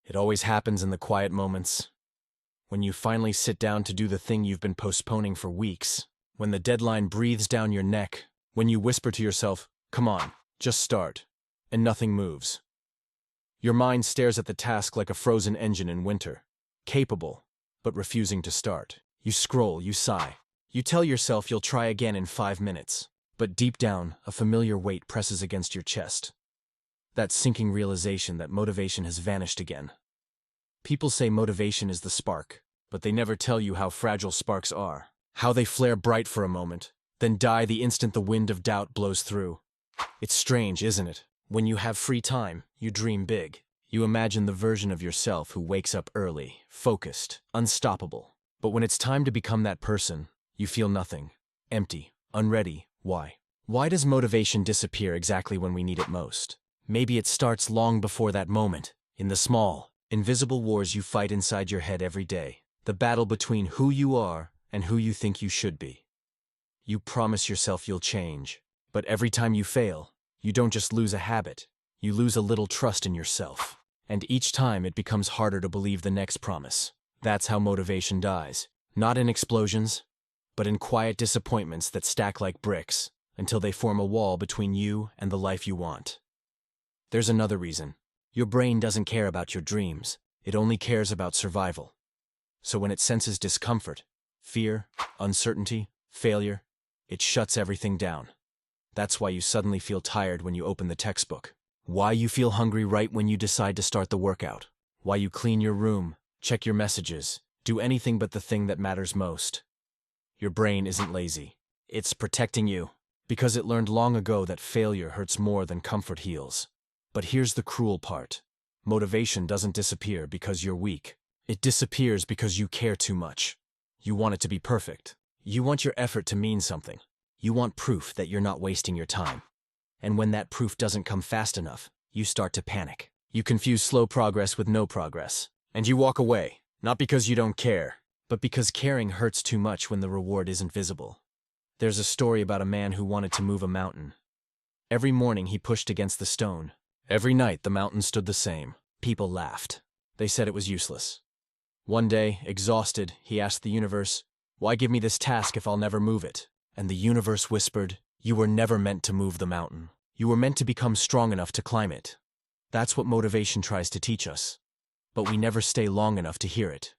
It always happens in the quiet moments. When you finally sit down to do the thing you've been postponing for weeks. When the deadline breathes down your neck. When you whisper to yourself, "Come on, just start," and nothing moves. Your mind stares at the task like a frozen engine in winter. Capable, but refusing to start. You scroll, you sigh. You tell yourself you'll try again in 5 minutes. But deep down, a familiar weight presses against your chest. That sinking realization that motivation has vanished again. People say motivation is the spark, but they never tell you how fragile sparks are. How they flare bright for a moment, then die the instant the wind of doubt blows through. It's strange, isn't it? When you have free time, you dream big. You imagine the version of yourself who wakes up early, focused, unstoppable. But when it's time to become that person, you feel nothing. Empty, unready. Why? Why does motivation disappear exactly when we need it most? Maybe it starts long before that moment, in the small, invisible wars you fight inside your head every day. The battle between who you are and who you think you should be. You promise yourself you'll change, but every time you fail, you don't just lose a habit, you lose a little trust in yourself. And each time it becomes harder to believe the next promise. That's how motivation dies. Not in explosions, but in quiet disappointments that stack like bricks, until they form a wall between you and the life you want. There's another reason. Your brain doesn't care about your dreams, it only cares about survival. So when it senses discomfort, fear, uncertainty, failure, it shuts everything down. That's why you suddenly feel tired when you open the textbook. Why you feel hungry right when you decide to start the workout. Why you clean your room, check your messages, do anything but the thing that matters most. Your brain isn't lazy. It's protecting you, because it learned long ago that failure hurts more than comfort heals. But here's the cruel part. Motivation doesn't disappear because you're weak. It disappears because you care too much. You want it to be perfect. You want your effort to mean something. You want proof that you're not wasting your time. And when that proof doesn't come fast enough, you start to panic. You confuse slow progress with no progress. And you walk away, not because you don't care, but because caring hurts too much when the reward isn't visible. There's a story about a man who wanted to move a mountain. Every morning he pushed against the stone. Every night the mountain stood the same. People laughed. They said it was useless. One day, exhausted, he asked the universe, "Why give me this task if I'll never move it?" And the universe whispered, "You were never meant to move the mountain. You were meant to become strong enough to climb it." That's what motivation tries to teach us. But we never stay long enough to hear it.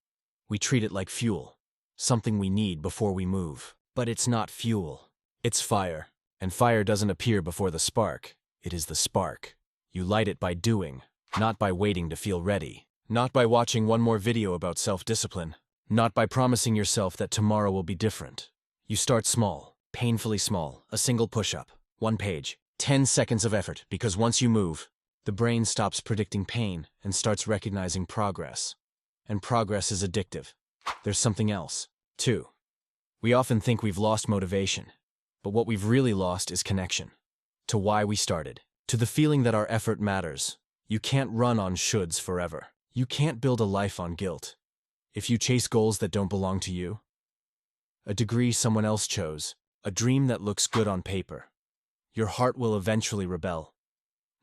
We treat it like fuel, something we need before we move. But it's not fuel. It's fire. And fire doesn't appear before the spark. It is the spark. You light it by doing, not by waiting to feel ready. Not by watching one more video about self-discipline. Not by promising yourself that tomorrow will be different. You start small, painfully small, a single push-up, 1 page, 10 seconds of effort, because once you move, the brain stops predicting pain and starts recognizing progress. And progress is addictive. There's something else, too. We often think we've lost motivation, but what we've really lost is connection. To why we started. To the feeling that our effort matters. You can't run on shoulds forever. You can't build a life on guilt. If you chase goals that don't belong to you, a degree someone else chose, a dream that looks good on paper, your heart will eventually rebel.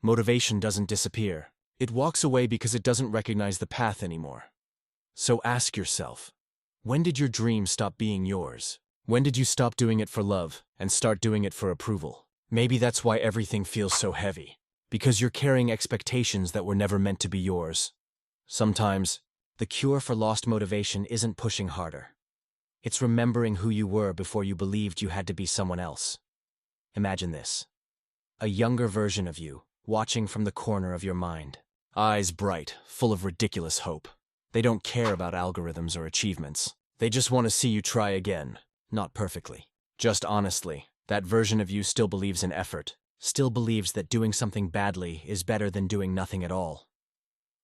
Motivation doesn't disappear. It walks away because it doesn't recognize the path anymore. So ask yourself, when did your dream stop being yours? When did you stop doing it for love and start doing it for approval? Maybe that's why everything feels so heavy. Because you're carrying expectations that were never meant to be yours. Sometimes, the cure for lost motivation isn't pushing harder. It's remembering who you were before you believed you had to be someone else. Imagine this. A younger version of you, watching from the corner of your mind. Eyes bright, full of ridiculous hope. They don't care about algorithms or achievements. They just want to see you try again. Not perfectly. Just honestly. That version of you still believes in effort. Still believes that doing something badly is better than doing nothing at all.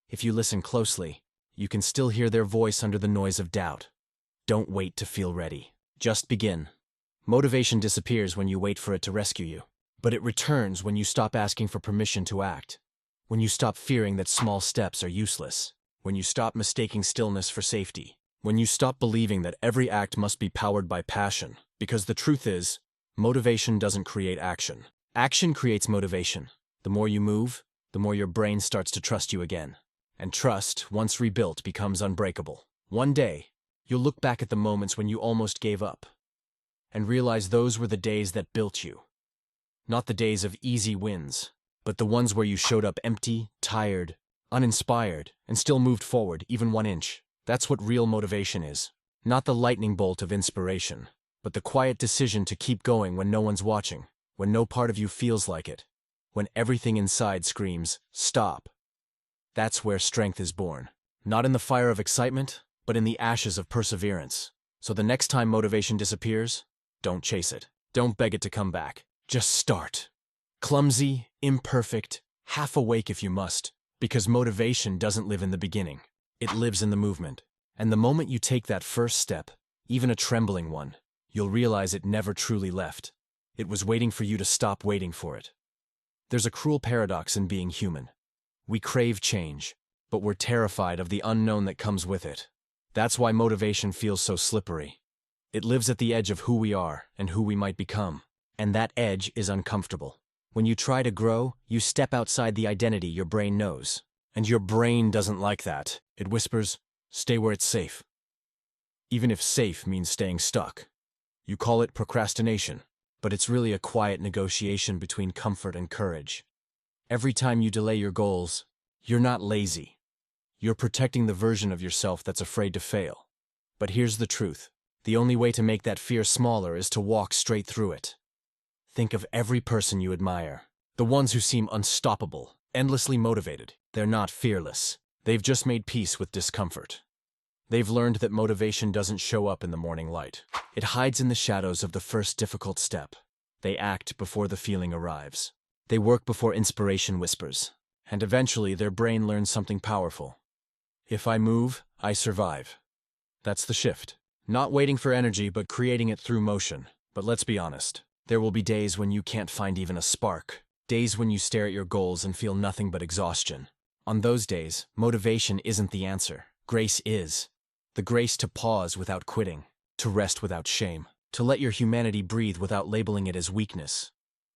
If you listen closely, you can still hear their voice under the noise of doubt. Don't wait to feel ready. Just begin. Motivation disappears when you wait for it to rescue you. But it returns when you stop asking for permission to act. When you stop fearing that small steps are useless. When you stop mistaking stillness for safety. When you stop believing that every act must be powered by passion. Because the truth is, motivation doesn't create action. Action creates motivation. The more you move, the more your brain starts to trust you again. And trust, once rebuilt, becomes unbreakable. One day, you'll look back at the moments when you almost gave up and realize those were the days that built you. Not the days of easy wins, but the ones where you showed up empty, tired, uninspired, and still moved forward even 1 inch. That's what real motivation is. Not the lightning bolt of inspiration, but the quiet decision to keep going when no one's watching, when no part of you feels like it, when everything inside screams, stop. That's where strength is born. Not in the fire of excitement, but in the ashes of perseverance. So the next time motivation disappears, don't chase it. Don't beg it to come back. Just start. Clumsy, imperfect, half awake if you must, because motivation doesn't live in the beginning. It lives in the movement. And the moment you take that first step, even a trembling one, you'll realize it never truly left. It was waiting for you to stop waiting for it. There's a cruel paradox in being human. We crave change, but we're terrified of the unknown that comes with it. That's why motivation feels so slippery. It lives at the edge of who we are and who we might become. And that edge is uncomfortable. When you try to grow, you step outside the identity your brain knows. And your brain doesn't like that. It whispers, stay where it's safe. Even if safe means staying stuck. You call it procrastination, but it's really a quiet negotiation between comfort and courage. Every time you delay your goals, you're not lazy. You're protecting the version of yourself that's afraid to fail. But here's the truth. The only way to make that fear smaller is to walk straight through it. Think of every person you admire. The ones who seem unstoppable, endlessly motivated. They're not fearless. They've just made peace with discomfort. They've learned that motivation doesn't show up in the morning light. It hides in the shadows of the first difficult step. They act before the feeling arrives. They work before inspiration whispers. And eventually their brain learns something powerful. If I move, I survive. That's the shift. Not waiting for energy, but creating it through motion. But let's be honest. There will be days when you can't find even a spark. Days when you stare at your goals and feel nothing but exhaustion. On those days, motivation isn't the answer. Grace is. The grace to pause without quitting, to rest without shame, to let your humanity breathe without labeling it as weakness.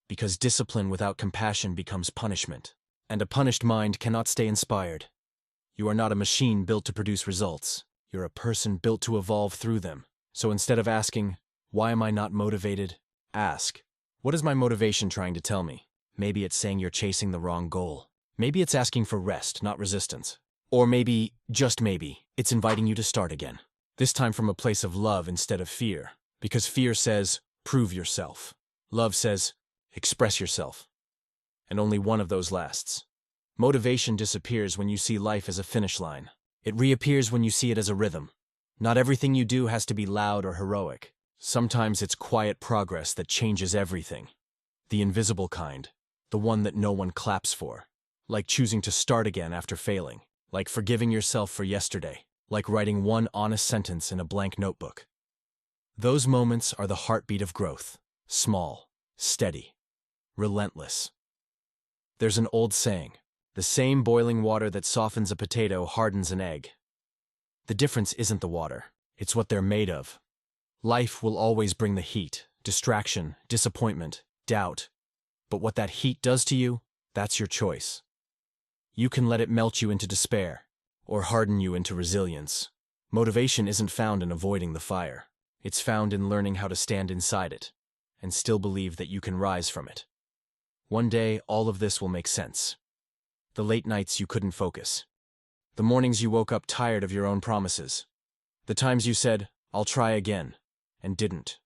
Because discipline without compassion becomes punishment. And a punished mind cannot stay inspired. You are not a machine built to produce results. You're a person built to evolve through them. So instead of asking, why am I not motivated? Ask, what is my motivation trying to tell me? Maybe it's saying you're chasing the wrong goal. Maybe it's asking for rest, not resistance. Or maybe, just maybe, it's inviting you to start again. This time from a place of love instead of fear. Because fear says, prove yourself. Love says, express yourself. And only one of those lasts. Motivation disappears when you see life as a finish line. It reappears when you see it as a rhythm. Not everything you do has to be loud or heroic. Sometimes it's quiet progress that changes everything. The invisible kind. The one that no one claps for. Like choosing to start again after failing. Like forgiving yourself for yesterday. Like writing one honest sentence in a blank notebook. Those moments are the heartbeat of growth. Small, steady, relentless. There's an old saying. The same boiling water that softens a potato hardens an egg. The difference isn't the water. It's what they're made of. Life will always bring the heat, distraction, disappointment, doubt. But what that heat does to you, that's your choice. You can let it melt you into despair, or harden you into resilience. Motivation isn't found in avoiding the fire. It's found in learning how to stand inside it, and still believe that you can rise from it. One day, all of this will make sense. The late nights you couldn't focus. The mornings you woke up tired of your own promises. The times you said, I'll try again, and didn't.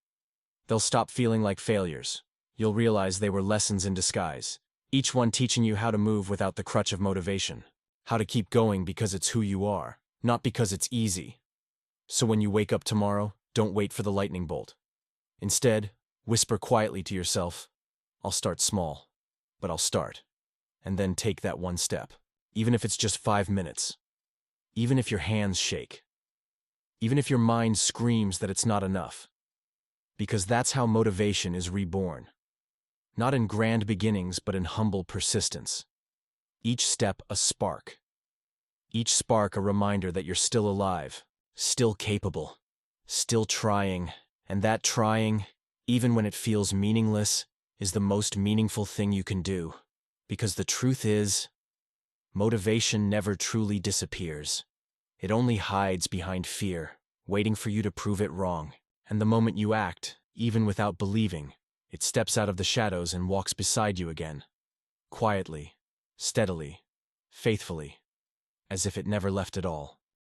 They'll stop feeling like failures. You'll realize they were lessons in disguise, each one teaching you how to move without the crutch of motivation, how to keep going because it's who you are, not because it's easy. So when you wake up tomorrow, don't wait for the lightning bolt. Instead, whisper quietly to yourself, I'll start small, but I'll start. And then take that one step, even if it's just 5 minutes. Even if your hands shake. Even if your mind screams that it's not enough. Because that's how motivation is reborn. Not in grand beginnings, but in humble persistence. Each step a spark. Each spark a reminder that you're still alive, still capable, still trying, and that trying, even when it feels meaningless, is the most meaningful thing you can do. Because the truth is, Motivation never truly disappears. It only hides behind fear, waiting for you to prove it wrong. And the moment you act, even without believing, it steps out of the shadows and walks beside you again. Quietly, steadily, faithfully, as if it never left at all.